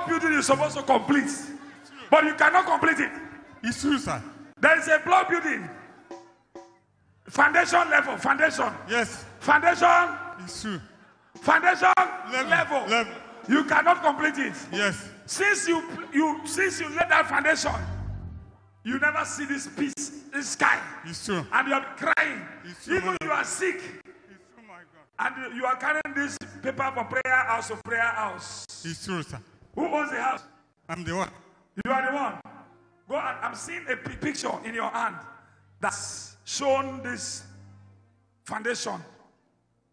block building you're supposed to complete, but you cannot complete it. It's true, sir. There is a block building. Foundation level, foundation. Yes. Foundation. It's true. Foundation level. You cannot complete it. Yes. Since you let that foundation, you never see this peace, this sky. It's true. And you are crying. It's true. Even you are sick. It's true, my God. And you are carrying this paper from prayer house to prayer house. It's true, sir. Who owns the house? I'm the one. You are the one. Go and I'm seeing a picture in your hand that's shown this foundation.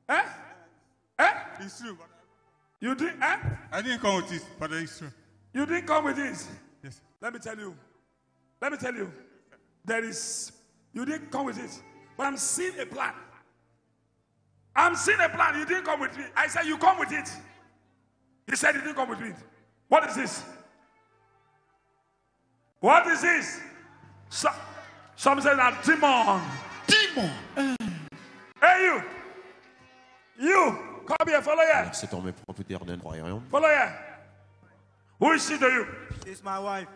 Eh? It's true. But You did? Eh? I didn't come with it, but it's true. You didn't come with this. Yes. Let me tell you. You didn't come with it. But I'm seeing a plan. You didn't come with me. I said you come with it. He said you didn't come with it. What is this? What is this? Some say that demon. Hey you. Come here, follow here. C'est en mes propriétaires d'un royaume. Follow here. Who is she to you? She's my wife.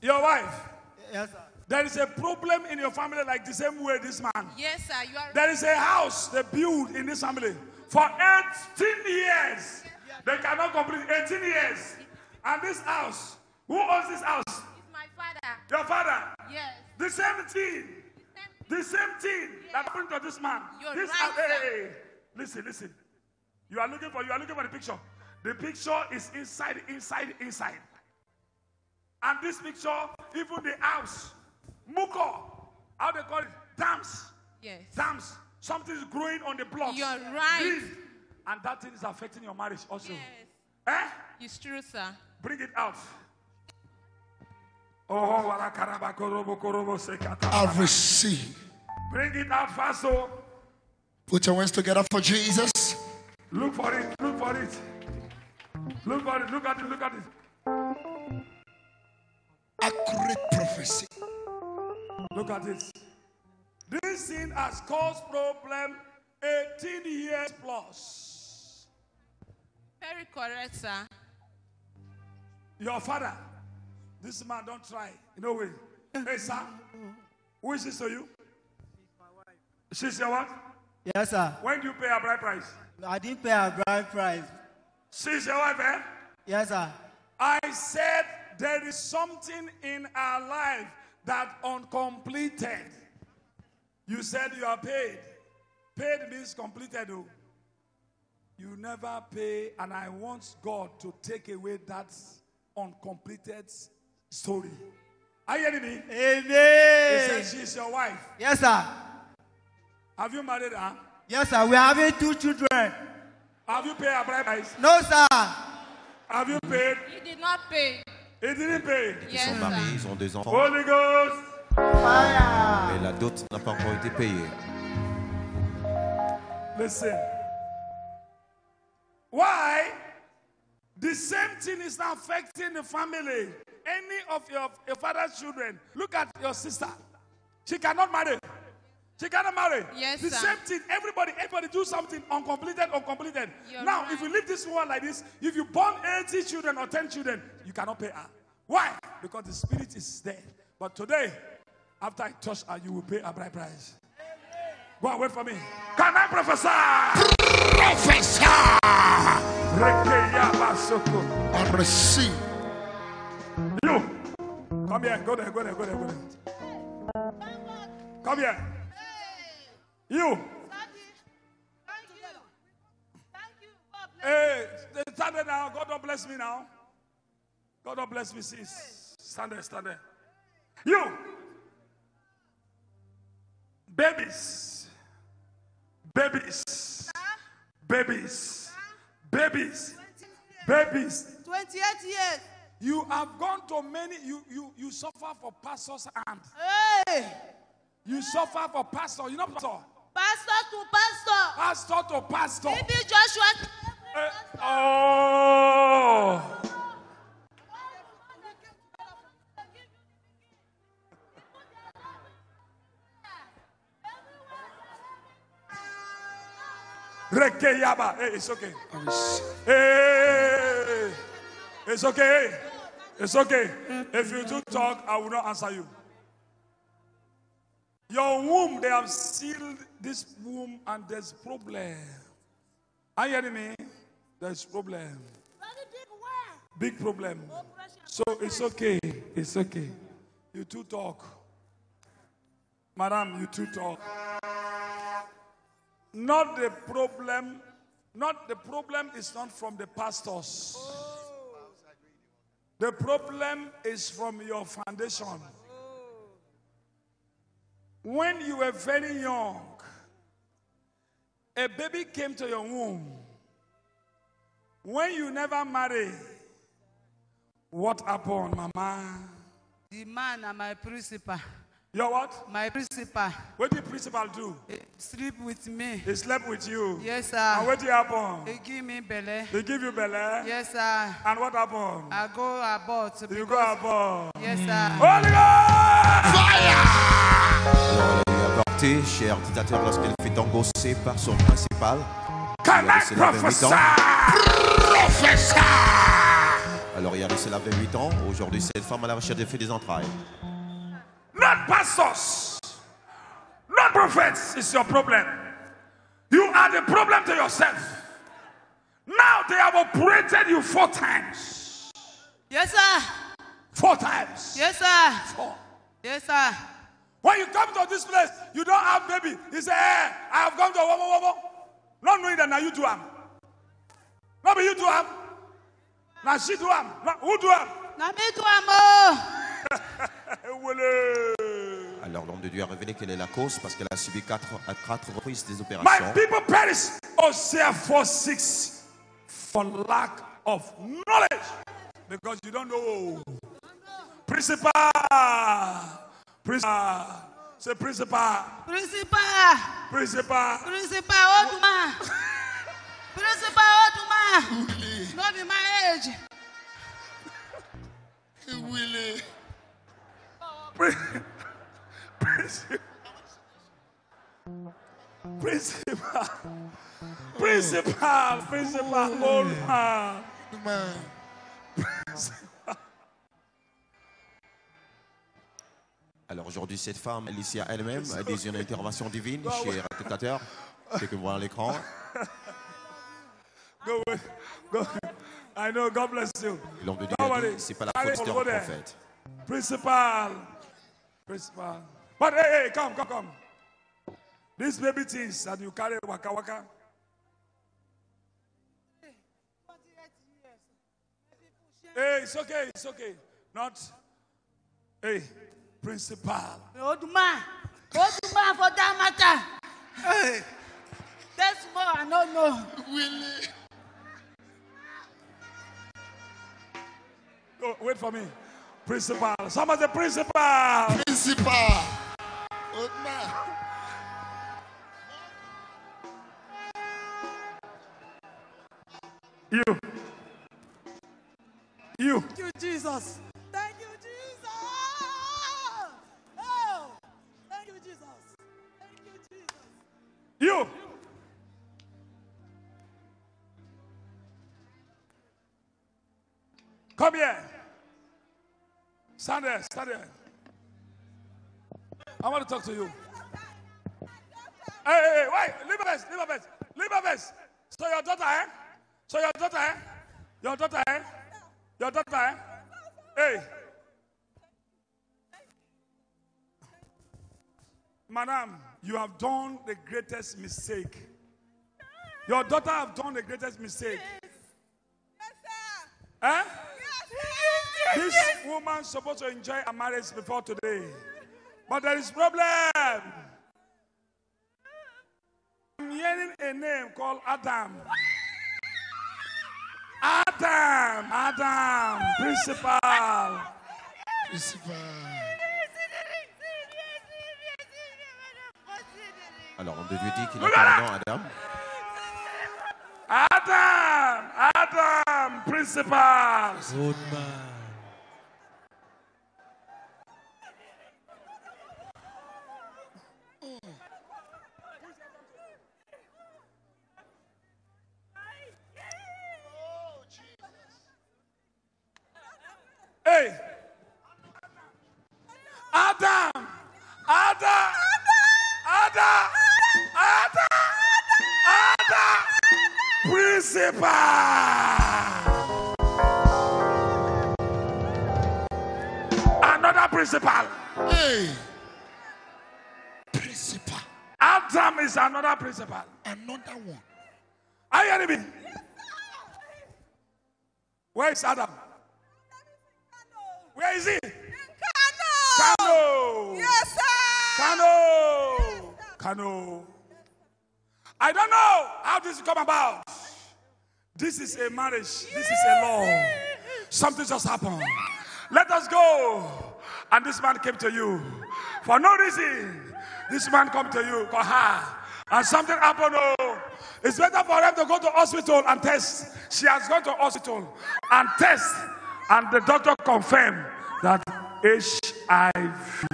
Your wife. Yes, sir. There is a problem in your family like the same way this man. Yes, sir. You are. There is a house they built in this family for 18 years. They cannot complete 18 years. And this house, who owns this house? It's my father. Your father. Yes. The same thing. The same thing that happened to this man. You're This right, hey. Listen. You are looking for the picture. The picture is inside. And this picture, even the house, muko, how they call it, dams. Yes. Dams. Something is growing on the blocks. You're right. And that thing is affecting your marriage also. Yes. Eh? It's true, sir. Bring it out. Oh, I've received. bring it out fast, oh. Put your hands together for Jesus. Look for it. Look at it. Accurate prophecy. Look at this. This sin has caused problem 18 years plus. Very correct, sir. Your father, this man don't try. No way. Hey, sir, who is this to you? She's my wife. She's your what? Yes, sir. When do you pay a bride price? I didn't pay a bride price. She's your wife, eh? Yes, sir. I said there is something in our life that uncompleted. You said you are paid. Paid means completed. Oh. You never pay, and I want God to take away that uncompleted story. Are you hearing me? Amen. He said she's your wife. Yes, sir. Have you married her? Yes, sir. We are having 2 children. Have you paid her bride price? No, sir. Have you paid? He did not pay. He didn't pay. Ils Yes, sont mariés, sir. ils ont 2 enfants. Holy Ghost. Fire. Mais la dot n'a pas encore été payée. Listen. Why? The same thing is not affecting the family. Any of your father's children. Look at your sister. She cannot marry. She cannot marry. Yes, the sir. same thing. Everybody do something uncompleted. You're Now, right. if you leave this one like this, if you born 80 children or 10 children, you cannot pay her. Why? Because the spirit is there. But today, after I touch her, you will pay a bride price. Go and wait for me. Can I prophesy? Prophesy. I receive. You. Come here. Go there. Come here. You. Hey, stand there now. God don't bless me now. God don't bless me, sis. Stand there. You. Babies. 28 years. You have gone to many, you suffer for pastor's hand. Hey! You suffer for pastor. You know pastor? Pastor to pastor. Pastor to pastor. Maybe Joshua. Oh. Rekeyaba. Hey, it's okay. Hey. It's okay. It's okay. If you do talk, I will not answer you. Your womb, they have sealed this womb and there's problem. Are you hearing me? There's problem. Big problem. So it's okay. It's okay. You two talk. Madam, you two talk. Not the problem is not from the pastors. The problem is from your foundation. When you were very young, a baby came to your womb. When you never married, what happened, Mama? The man and my principal. Your what? My principal. What did the principal do? He sleep with me. He slept with you. Yes, sir. And what did happen? He give me belly. They give you belly? Yes, sir. And what happened? I go abort. You go abort. Yes, sir. Holy Ghost! Alors, elle est avortée, cher dictateur, lorsqu'elle fut engossée par son principal. Can I prophesy? Alors, il y a laissé la 28 ans. Aujourd'hui, cette femme à la recherche des entrailles. Not pastors, not prophets is your problem. You are the problem to yourself. Now they have operated you 4 times. Yes, sir. 4 times. Yes, sir. 4. Yes, sir. When you come to this place, you don't have baby. You say, hey, I have come to Wobo. Not knowing that now you do am. Not be you do am. Now she do am. Who do am? Na me do am. Alors l'homme de Dieu a révélé quelle est la cause parce qu'elle a subi 4 reprises des My opérations. people perish. Hosea 4:6 for lack of knowledge. Because you don't know. Principal. Say principal. Principal. Principal. Principal Oduma. Principal Oduma. Not be my age. Willie. Principal, old man. Alors aujourd'hui, cette femme, Alicia elle-même, a dit une intervention divine chez le dictateur. C'est que vous voyez à l'écran. Go. I know, God bless you. L'homme de Dieu a dit, c'est pas la faute d'un prophète. Principal. But hey, come. These baby things that you carry, waka. Hey, it's okay. Not, hey, principal. Oduma for that matter. Hey. That's more I don't know. Willie. Go, wait for me. Principal. Somebody, principal. Principal. Old man. You. Thank you, Jesus. Thank you, Jesus. Oh, thank you, Jesus. Thank you, Jesus. You. Come here. Stand there. I want to talk to you. Hey, wait. Leave a vest. So your daughter, eh? Your daughter, eh? Hey. Madam, you have done the greatest mistake. Your daughter have done the greatest mistake. Yes, sir. Eh? Yes, This woman supposed to enjoy a marriage before today. But there is problem. I'm hearing a name called Adam. Adam, principal. Alors l'homme de Dieu dit qu'il a un nom, Adam. Adam, principal. Good man. Hey. Adam. Adam. Adam. Adam. Adam. Principal. Another principal. Hey. Principal. Adam is another principal. Another one. Are you hearing me? Where is Adam? Where is he? Kano. Yes, sir. Kano. I don't know how this will come about. This is a marriage. This is a law. Something just happened. Let us go. And this man came to you. For no reason. This man come to you. For her. And something happened. Oh. It's better for them to go to hospital and test. She has gone to hospital and test. And the doctor confirmed that HIV.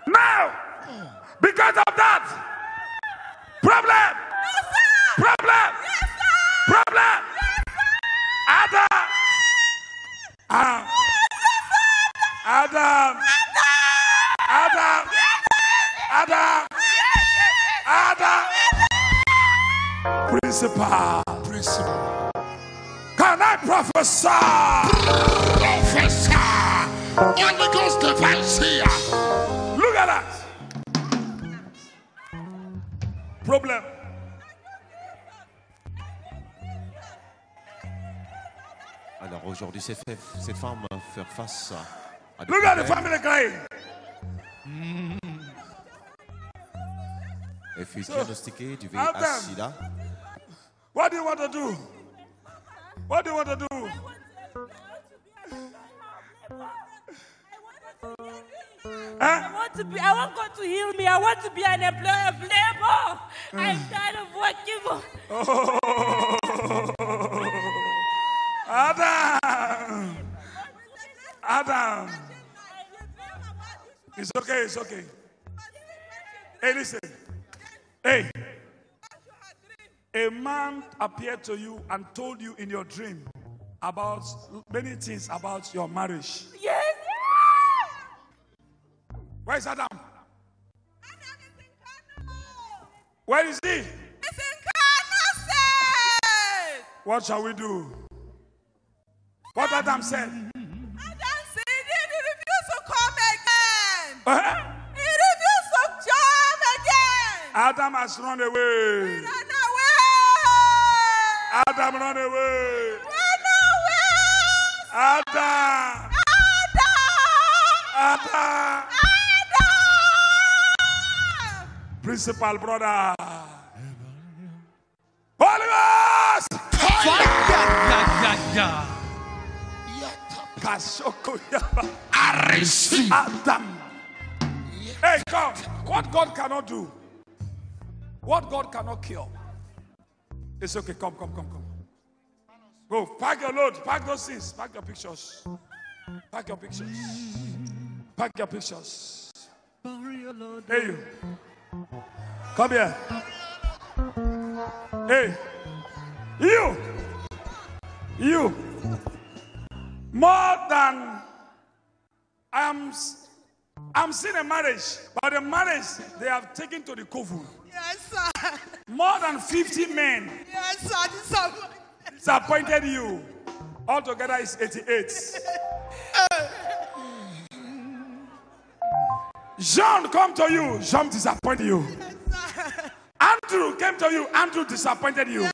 Now, because of that, problem. Adam. Principal. Can I prophesy? Holy Ghost device here. Look at that. Problem. Alors aujourd'hui, cette femme va faire face à des Look at the problèmes. family crying. Elle fut diagnostiquée du Adam. VIH/SIDA. What do you want to do? What do you want to do? I want God to heal me. I want to be an employee of labor. I'm tired of working for. Adam. It's okay. Hey, listen. Hey. A man appeared to you and told you in your dream about many things about your marriage. Yes. Where is Adam? Where is he? It's in Kano State. What shall we do? What Adam said? Adam said he refused to come again. Uh-huh. He refused to come again. Adam has run away. Run away. Adam run away. Run away. Adam. Principal brother. Holy Ghost. Kashoko yaba. I receive. Adam. Hey, come. What God cannot do, what God cannot cure. It's okay. Come. Go. Pack your load. Pack those things. Pack your pictures. Pack your pictures. Hey, you. Come here. Hey. You. More than I'm seeing a marriage, but the marriage they have taken to the Kovu. Yes, sir. More than 50 men Yes, sir. disappointed you. Altogether is 88. Jean come to you, Jean disappointed you. Andrew came to you, Andrew disappointed you.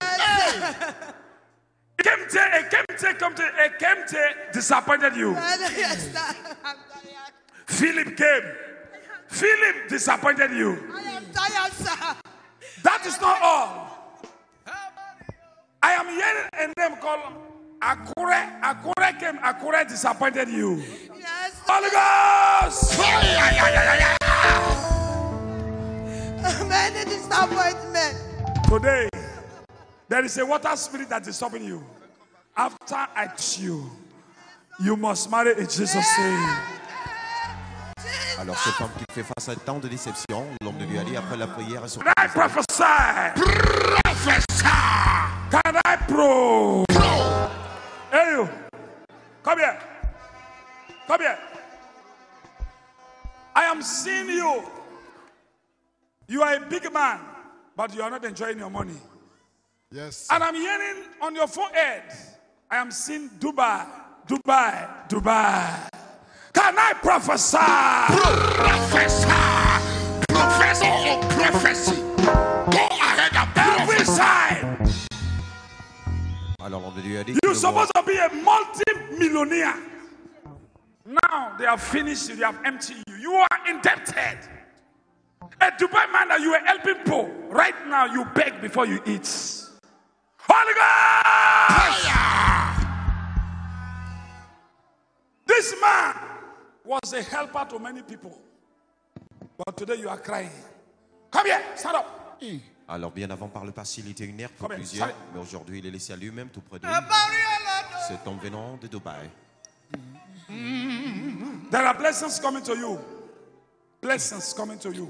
Kemte disappointed you. Yes, sir. Philip came. Philip disappointed you. I am tired, sir. That is not all. I am hearing a name called Akure. Akure came. Akure disappointed you. Yes, sir. Holy Ghost. Many disappointment. Today, there is a water spirit that is stopping you. After I teach you, you must marry in Jesus' name. Alors cette femme qui fait face à tant de déception, l'homme de Dieu a dit après la prière, elle se Can I prophesy? Can I pro? hearing you. Come here. Come here. I am seeing you. You are a big man, but you are not enjoying your money. Yes. And I'm hearing on your forehead, I am seeing Dubai, Dubai, Dubai. Can I prophesy? Professor, professor of prophecy. Go ahead and Every prophesy. side. Alors l'homme de Dieu a dit You're que supposed to be a multi-millionaire. Now they have finished you, they have emptied you. You are indebted. A Dubai man that you were helping poor. Right now you beg before you eat. Holy Ghost! This man was a helper to many people. But today you are crying. Come here, stand up. alors bien avant par le passé il était une aire pour Come here, plusieurs, stand. mais aujourd'hui il est laissé à lui-même tout près de lui. Cet homme venant de Dubaï. There are blessings coming to you. Blessings coming to you.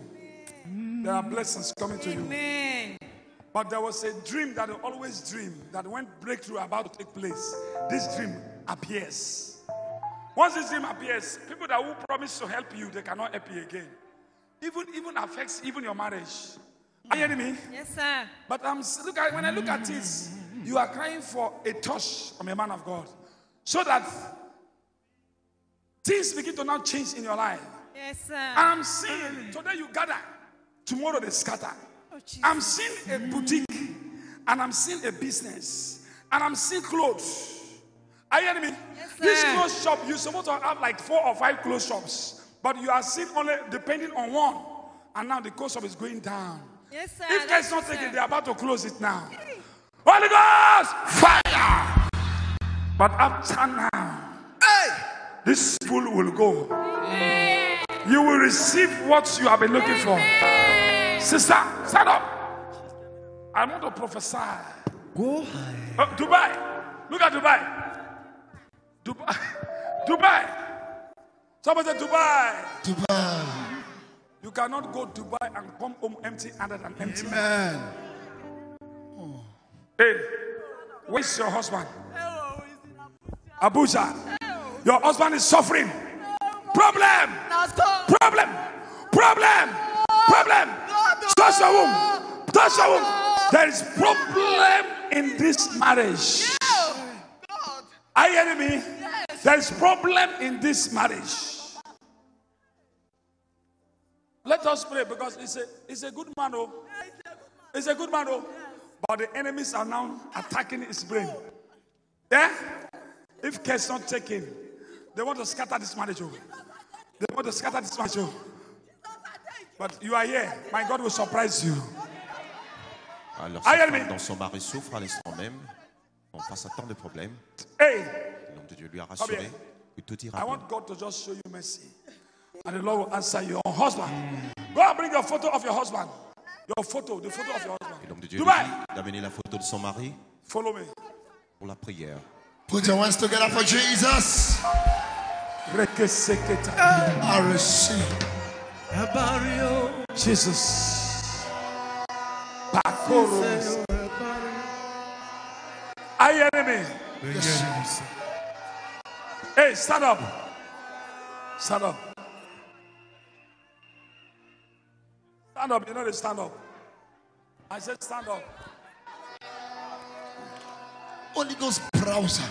There are blessings coming to you. But there was a dream that I always dream that when breakthrough about to take place, this dream appears. Once this dream appears, people that will promise to help you, they cannot help you again. Even affects even your marriage. Are you hearing me? Yes, sir. But when I look at this, you are crying for a touch from a man of God, so that things begin to now change in your life. Yes, sir. And I'm seeing today you gather, tomorrow they scatter. Oh, Jesus. I'm seeing a boutique, and I'm seeing a business, and I'm seeing clothes. Are you hearing me? Yes, sir. This clothes shop, you're supposed to have like 4 or 5 clothes shops, but you are seeing only depending on one, and now the clothes shop is going down. Yes, sir. If guys not Yes, taking, sir. they're about to close it now. Holy Ghost, fire! But after now, this fool will go. You will receive what you have been looking for. Sister, stand up. I want to prophesy. Go high. Dubai. Look at Dubai. Dubai. Dubai. Somebody said Dubai. Dubai. You cannot go to Dubai and come home empty-handed and empty. Amen. Hey, where's your husband? Abuja. Your husband is suffering. Problem. Problem. Problem. Problem. Touch your womb. Touch your womb. There is problem in this marriage. Are you hearing me? There is problem in this marriage. Let us pray because it's a good man, oh. It's a good man, oh. But the enemies are now attacking his brain. Yeah? If care is not taken, they want to scatter this marriage, oh. They want to scatter this marriage, oh. But you are here. My God will surprise you. Alors Are you cette hearing femme me? dont son mari souffre à l'instant même, face à tant de problèmes, Hey, l'homme de Dieu lui a rassuré que tout ira I bien. want God to just show you mercy. And the Lord will answer your husband. Go and bring your photo of your husband. Your photo, the photo of your Et husband. l'homme de Dieu lui Dubai, dit d'amener la photo de son mari follow me. pour la prière. Put your hands together for Jesus. Rekeseketa. I receive. Jesus. Pakoro. Are you hearing me? Yes. Hey, stand up. Stand up. Stand up. You know they stand up. I said stand up. Holy Ghost browser.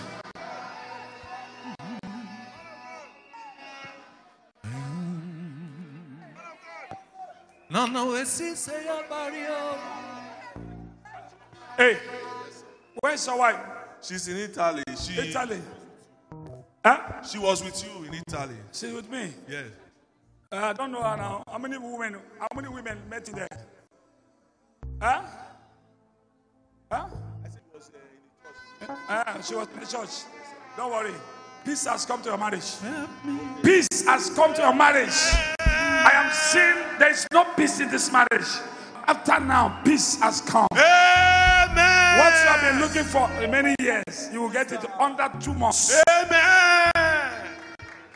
Hey, where's your wife? She's in Italy. Italy. Huh? She was with you in Italy. She's with me. Yes. I don't know her now. How many women met in there? Huh? Huh? She was in the church. Don't worry. Peace has come to your marriage. Peace has come to your marriage. I am seeing there is no peace in this marriage. After now, peace has come. Amen. What you have been looking for in many years, you will get it under 2 months. Amen.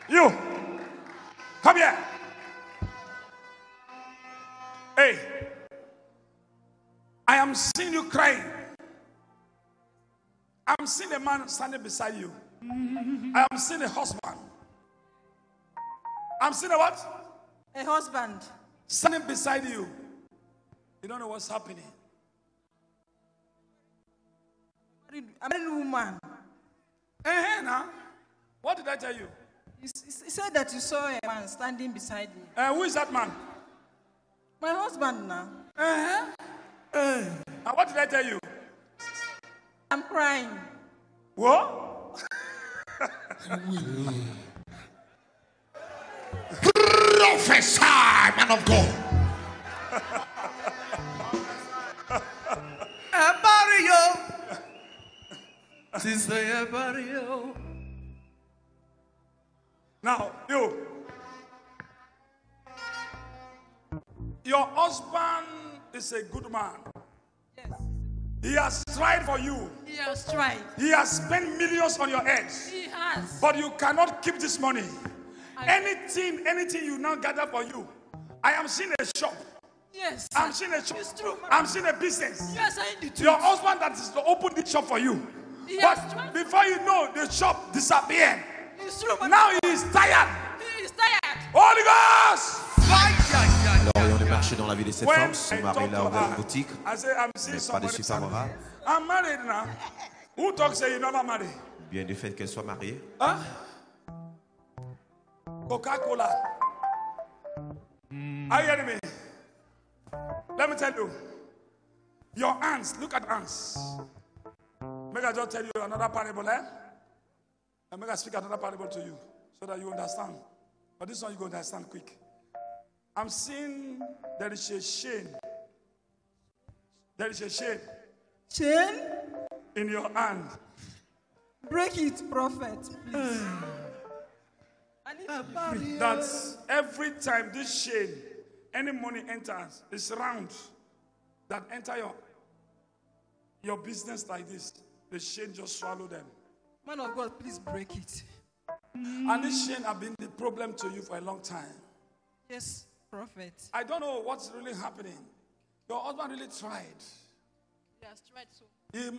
You, come here. Hey, I am seeing you crying. I'm seeing a man standing beside you. I am seeing a husband. I'm seeing a what? A husband. Standing beside you. You don't know what's happening. I'm a woman. Now. What did I tell you? He said that you saw a man standing beside me. Who is that man? My husband now. What did I tell you? I'm crying. What? Prophesy, man of God. Barrio. Sister Barrio. Now, your husband is a good man. Yes. He has tried for you. He has tried. He has spent millions on your head. He has. But you cannot keep this money. Anything you now gather for you. I am seeing a shop. Yes. I'm seeing a shop. It's true. I'm seeing a business. You are saying the truth. Your husband that is to open this shop for you. He But has tried. before you know, the shop disappeared. It's true. But Now he is tired. he is tired. Holy Ghost! Alors, on est marché dans la vie de cette When femme. Son I mari talk l'a to ouvert une her, boutique. I say, I'm seeing Mais pas de somebody. favorable. I'm married now. Who talks say you never married? Bien du fait qu'elle soit mariée. Huh? Coca-Cola. Are you hearing me? Let me tell you. Your ants, look at ants. Make I just tell you another parable, And make I speak another parable to you so that you understand. But this one you go understand quick. I'm seeing there is a chain. There is a chain Chain? in your hand. Break it, prophet, please. I need to break. That every time this chain, any money enters, it's round. That enter your business like this. The chain just swallow them. Man of God, please break it. And this chain have been the problem to you for a long time. Yes, prophet. I don't know what's really happening. Your husband really tried. He has tried so.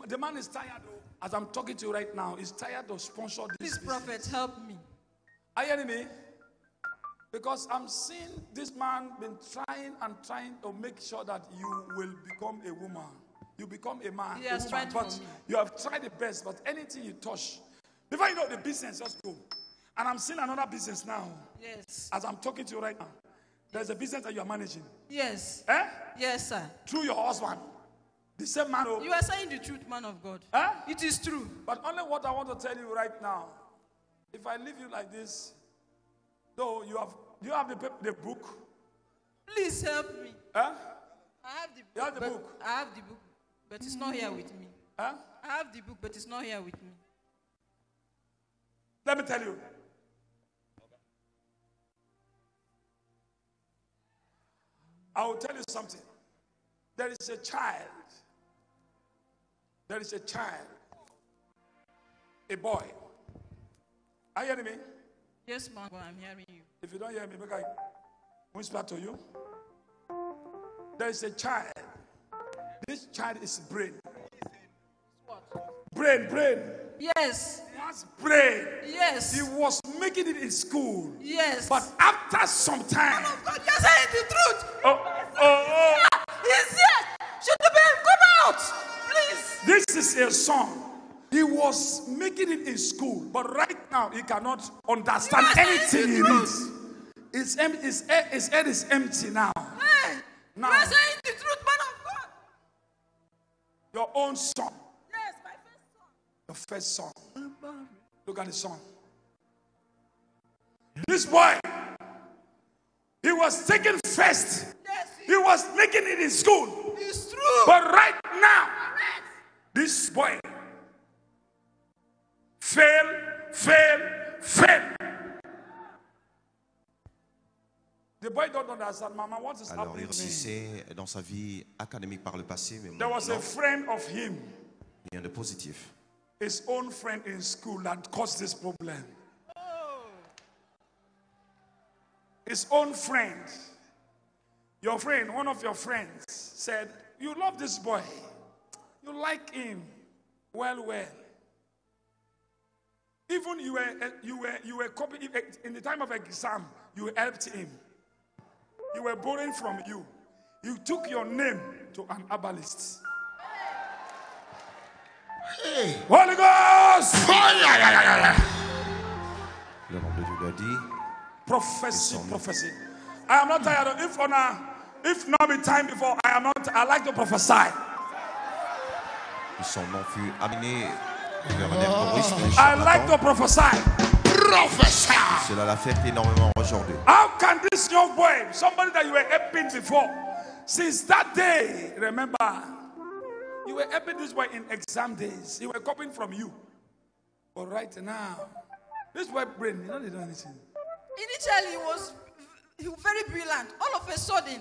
The man is tired, as I'm talking to you right now, he's tired of sponsor this Please, prophet, help me. Are you hearing me? Because I'm seeing this man been trying to make sure that you will become a woman. You become a man. He has a woman, tried for but me. you have tried the best, but anything you touch, before you know the business just go. And I'm seeing another business now. Yes. As I'm talking to you right now. There's a business that you are managing. Yes. Eh? Yes, sir. Through your husband. The same man. You are saying the truth, man of God. Eh? It is true. But only what I want to tell you right now. If I leave you like this, though do you have the book? Please help me. Eh? I have the book. You have the but book? I have the book, but it's not here with me. Eh? I have the book, but it's not here with me. Let me tell you. I will tell you something. There is a child. There is a child. A boy. Are you hearing me? Yes, man, I'm hearing you. If you don't hear me, make I whisper to you. There is a child. This child is brain. What? Brain. Yes. He has brain. Yes. He was making it in school. Yes. But after some time. Man of God, you're saying the truth. Oh. He's here. Should the babe come out? Please. This is a son. He was making it in school, but right now he cannot understand anything he reads. His head is empty now. Hey, Now. you're saying the truth, man of God. Your own son. Yes, my first son. Your first son. Look at the son. This boy, he was taken first. Yes, He was making it in school. it's true. But right now, this boy fail. The boy don't understand, Mama, what is Alors, il happening to me? réussissait dans sa vie académique par le passé, mais There was a maintenant, friend of him, rien de positif. his own friend in school, that caused this problem. His own friend, your friend, one of your friends said, you love this boy. You like him. Well. Even you were copying in the time of exam. You helped him. You were borrowing from you. You took your name to an herbalist. Hey. Holy Ghost. Le nom de Dieu lui a dit. Prophecy. I am not tired of if not be time before. I like to prophesy. Son nom fut amené vers un herboriste. I like to prophesy. Prophesy. Cela l'affecte énormément aujourd'hui. How can this young boy, somebody that you were helping before, since that day, remember, you were helping this boy in exam days. He were copying from you. But right now, this boy brain, he don't do anything. Initially, he was very brilliant. All of a sudden,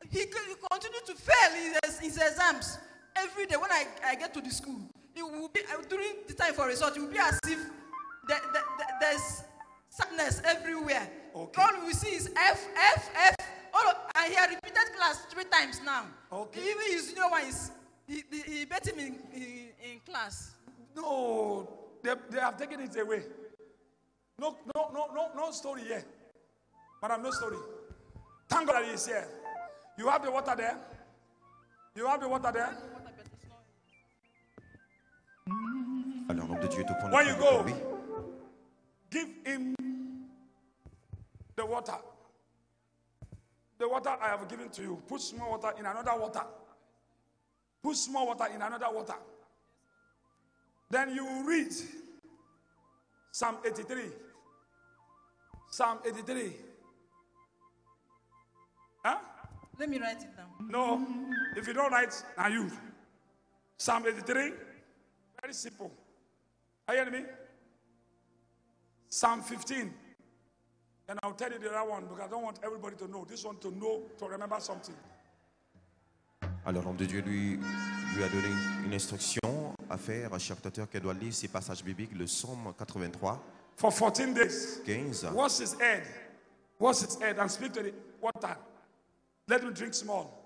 he continued to fail his exams. Every day when I get to the school, it will be during the time for result. It will be as if there's sadness everywhere. Okay. All we see is F. And he had repeated class 3 times now. Okay. Even his junior one he bet him in class. No, they have taken it away. No story here. Madam, no story. Thank God that he is here. You have the water there? You have the water there? Alors, nom de Dieu est au point de When you prendre go, pour lui. give him the water. The water I have given to you. Put small water in another water. Put small water in another water. Then you will read Psalm 83. Psalm 83. Huh? Let me write it down. No, if you don't write, now you. Psalm 83. Very simple. Are you hearing me? Psalm 15. And I'll tell you the other one because I don't want everybody to know. This one to know, to remember something. Alors, l'homme de Dieu lui a donné une instruction à faire à chaque auteur qu'elle doit lire ces passages bibliques, le Psaume 83, For 14 days. 15. Wash his head. Wash his head and speak to the water. Let him drink small.